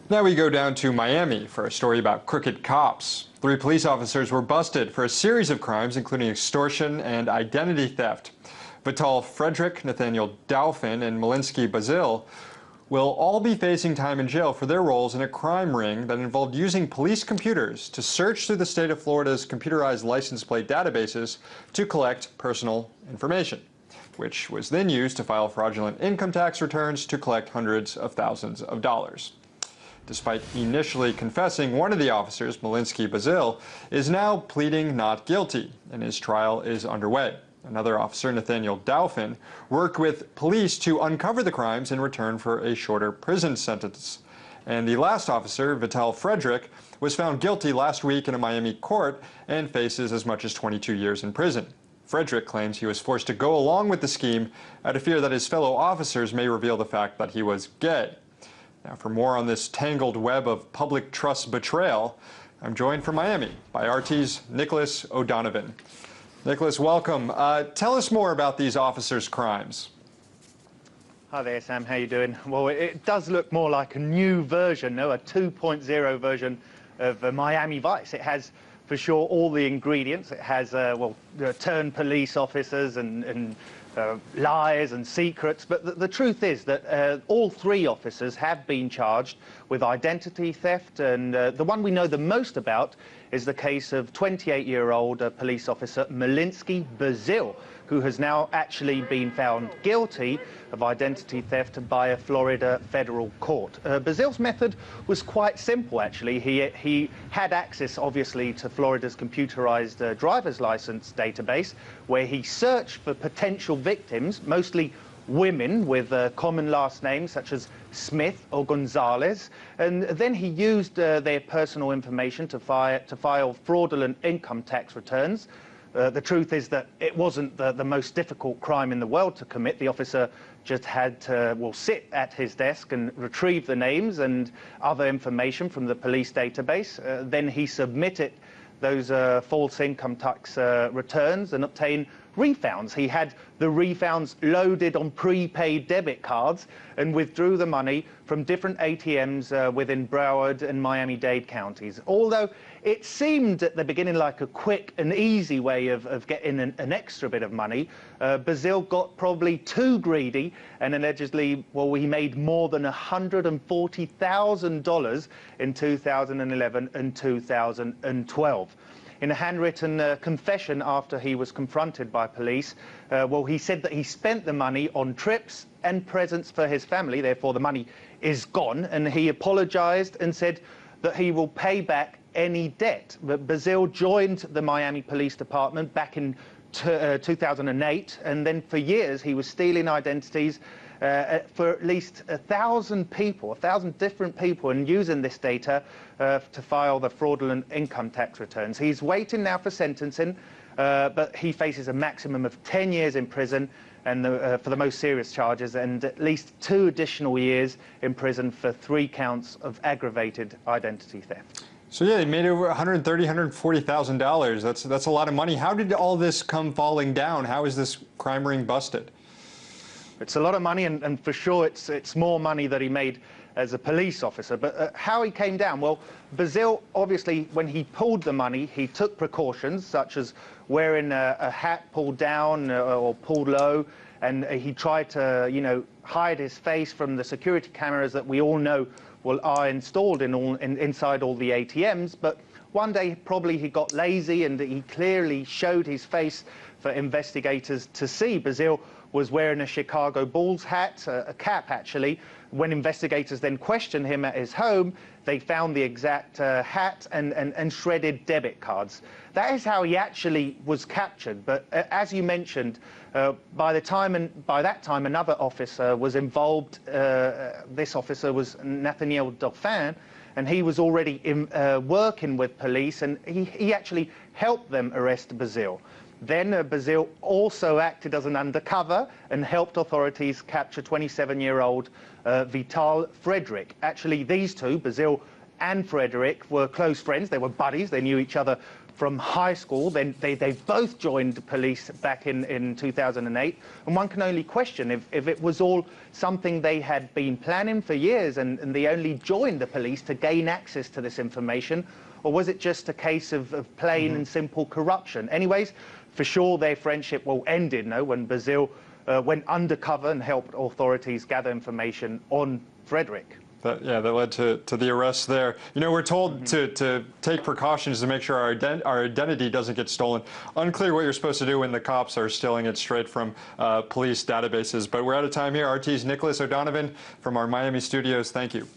Now we go down to Miami for a story about crooked cops. 3 police officers were busted for a series of crimes, including extortion and identity theft. Vital Frederick, Nathaniel Dauphin, and Malinsky Bazil will all be facing time in jail for their roles in a crime ring that involved using police computers to search through the state of Florida's computerized license plate databases to collect personal information, which was then used to file fraudulent income tax returns to collect hundreds of thousands of dollars. Despite initially confessing, one of the officers, Malinsky Bazil, is now pleading not guilty, and his trial is underway. Another officer, Nathaniel Dauphin, worked with police to uncover the crimes in return for a shorter prison sentence. And the last officer, Vital Frederick, was found guilty last week in a Miami court and faces as much as 22 years in prison. Frederick claims he was forced to go along with the scheme out of fear that his fellow officers may reveal the fact that he was gay. Now, for more on this tangled web of public trust betrayal, I'm joined from Miami by RT's Nicholas O'Donovan. Nicholas, welcome. Tell us more about these officers' crimes. Hi there, Sam. How you doing? Well, it does look more like a new version, no, a 2.0 version of Miami Vice. It has, for sure, all the ingredients. It has, turned police officers and lies and secrets, but the truth is that all 3 officers have been charged with identity theft, and the one we know the most about is the case of 28-year-old police officer Malinsky Bazil, who has now actually been found guilty of identity theft by a Florida federal court. Bazil's method was quite simple, actually. He had access, obviously, to Florida's computerized driver's license database, where he searched for potential victims, mostly women with common last names such as Smith or Gonzalez, and then he used their personal information to file fraudulent income tax returns. The truth is that it wasn't the most difficult crime in the world to commit. The officer just had to, sit at his desk and retrieve the names and other information from the police database. Then he submitted those false income tax returns and obtained refunds. He had the refunds loaded on prepaid debit cards and withdrew the money from different ATMs within Broward and Miami-Dade counties. Although it seemed at the beginning like a quick and easy way of getting an extra bit of money, Bazil got probably too greedy and allegedly, he made more than $140,000 in 2011 and 2012. In a handwritten confession after he was confronted by police, he said that he spent the money on trips and presents for his family, therefore the money is gone, and he apologized and said that he will pay back any debt. But Bazil joined the Miami Police Department back in 2008, and then for years he was stealing identities for at least 1,000 people, 1,000 different people, and using this data to file the fraudulent income tax returns. He's waiting now for sentencing, but he faces a maximum of 10 years in prison and for the most serious charges, and at least 2 additional years in prison for 3 counts of aggravated identity theft. So yeah, he made over $140,000. That's a lot of money. How did all this come falling down? How is this crime ring busted? It's a lot of money, and for sure it's more money that he made as a police officer. But how he came down? Well, Bazil, obviously, when he pulled the money, he took precautions, such as wearing a hat pulled down or pulled low, and he tried to, hide his face from the security cameras that we all know are installed inside all the ATMs. But one day, probably he got lazy, and he clearly showed his face for investigators to see. Bazil was wearing a Chicago Bulls hat, a cap actually. When investigators then questioned him at his home, they found the exact hat and shredded debit cards. That is how he actually was captured. But as you mentioned, by that time another officer was involved. This officer was Nathaniel Dauphin, and he was already working with police, and he actually helped them arrest Bazil. Then Bazil also acted as an undercover and helped authorities capture 27-year-old Vital Frederick. Actually, these two, Bazil and Frederick, were close friends. They were buddies. They knew each other from high school. Then they both joined the police back in 2008. And one can only question if it was all something they had been planning for years and they only joined the police to gain access to this information, or was it just a case of plain and simple corruption? Anyways, for sure their friendship will end when Brazil went undercover and helped authorities gather information on Frederick. That led to the arrest there. You know, we're told to take precautions to make sure our identity doesn't get stolen. Unclear what you're supposed to do when the cops are stealing it straight from police databases. But we're out of time here. RT's Nicholas O'Donovan from our Miami studios. Thank you.